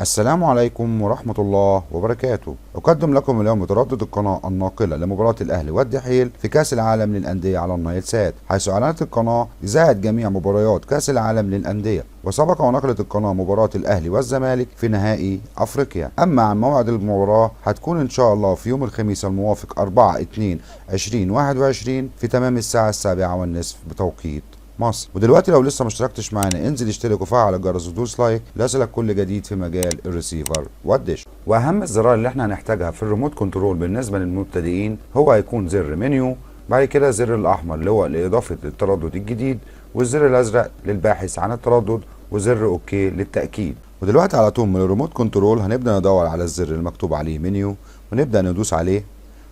السلام عليكم ورحمة الله وبركاته. أقدم لكم اليوم متردد القناة الناقلة لمباراة الأهلي والدحيل في كأس العالم للأندية على النايل سات، حيث أعلنت القناة إذاعة جميع مباريات كأس العالم للأندية، وسبق ونقلت القناة مباراة الأهلي والزمالك في نهائي أفريقيا. أما عن موعد المباراة هتكون إن شاء الله في يوم الخميس الموافق 4/2/2021 في تمام الساعة 7:30 بتوقيت مصر. ودلوقتي لو لسه مشتركتش معانا انزل اشترك وفعل الجرس ودوس لايك ليصلك كل جديد في مجال الريسيفر والدش. واهم الزراير اللي احنا هنحتاجها في الريموت كنترول بالنسبه للمبتدئين هو هيكون زر منيو، بعد كده الزر الاحمر اللي هو لاضافه التردد الجديد، والزر الازرق للباحث عن التردد، وزر اوكي للتاكيد. ودلوقتي على طول من الريموت كنترول هنبدا ندور على الزر المكتوب عليه منيو ونبدا ندوس عليه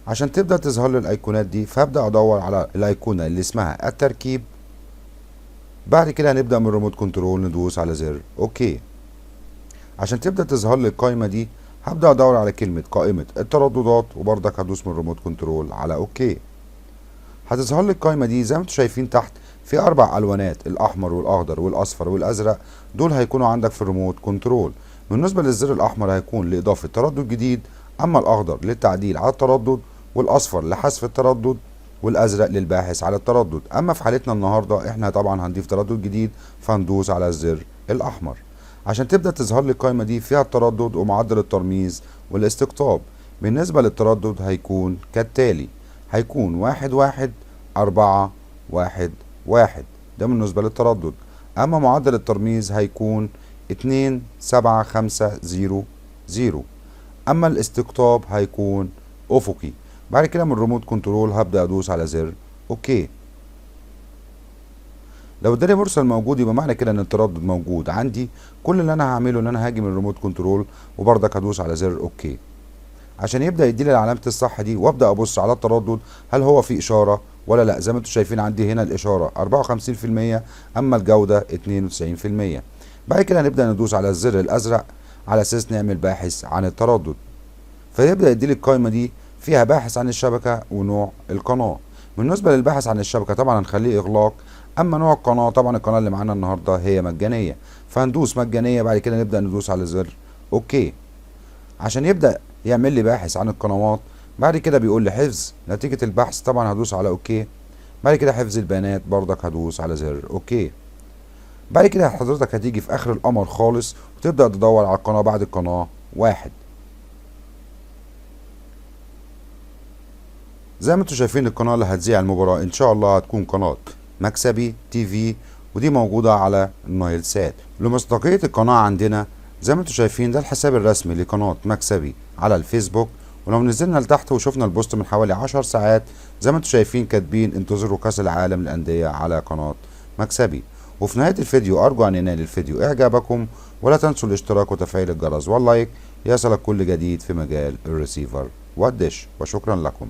عشان تبدا تظهر لي الايقونات دي. فابدا ادور على الايقونه اللي اسمها التركيب، بعد كده هنبدأ من الريموت كنترول ندوس على زر اوكي. عشان تبدأ تظهر لي القائمة دي هبدأ ادور على كلمة قائمة الترددات، وبرضك هدوس من الريموت كنترول على اوكي. هتظهر لي القائمة دي زي ما انتم شايفين تحت في 4 الوانات، الاحمر والاخضر والاصفر والازرق، دول هيكونوا عندك في الريموت كنترول. بالنسبة للزر الاحمر هيكون لاضافة تردد جديد، اما الاخضر للتعديل على التردد، والاصفر لحذف التردد، والازرق للباحث على التردد. اما في حالتنا النهارده احنا طبعا هنضيف تردد جديد فندوس على الزر الاحمر عشان تبدا تظهر لي القائمه دي فيها التردد ومعدل الترميز والاستقطاب. بالنسبه للتردد هيكون كالتالي، هيكون 11/4/1/1، ده بالنسبه للتردد. اما معدل الترميز هيكون 27500. اما الاستقطاب هيكون افقي. بعد كده من الريموت كنترول هبدأ ادوس على زر اوكي. لو اداني مرسل موجود يبقى معنى كده ان التردد موجود عندي. كل اللي انا هعمله ان انا هاجي من الريموت كنترول وبرضك هدوس على زر اوكي عشان يبدأ يديلي علامة الصح دي، وابدأ ابص على التردد هل هو في اشارة ولا لا. زي ما انتم شايفين عندي هنا الاشارة 54%، اما الجودة 92%. بعد كده هنبدأ ندوس على الزر الازرق على اساس نعمل باحث عن التردد، فيبدأ يديلي القائمة دي فيها باحث عن الشبكة ونوع القناة. بالنسبة للباحث عن الشبكة طبعا هنخليه إغلاق، أما نوع القناة طبعا القناة اللي معانا النهاردة هي مجانية فهندوس مجانية. بعد كده نبدأ ندوس على زر أوكي عشان يبدأ يعمل لي باحث عن القنوات. بعد كده بيقول لي حفظ نتيجة البحث، طبعا هدوس على أوكي. بعد كده حفظ البيانات برضك هدوس على زر أوكي. بعد كده حضرتك هتيجي في آخر القمر خالص وتبدأ تدور على القناة بعد القناة 1. زي ما انتم شايفين القناة اللي هتذيع المباراة ان شاء الله هتكون قناة مكسبي تي في، ودي موجودة على النايل سات. لمصداقية القناة عندنا زي ما انتم شايفين ده الحساب الرسمي لقناة مكسبي على الفيسبوك. ولو نزلنا لتحت وشفنا البوست من حوالي 10 ساعات زي ما انتم شايفين كاتبين انتظروا كأس العالم للأندية على قناة مكسبي. وفي نهاية الفيديو أرجو أن ينال الفيديو إعجابكم، ولا تنسوا الاشتراك وتفعيل الجرس واللايك ليصلك كل جديد في مجال الريسيفر والدش. وشكرا لكم.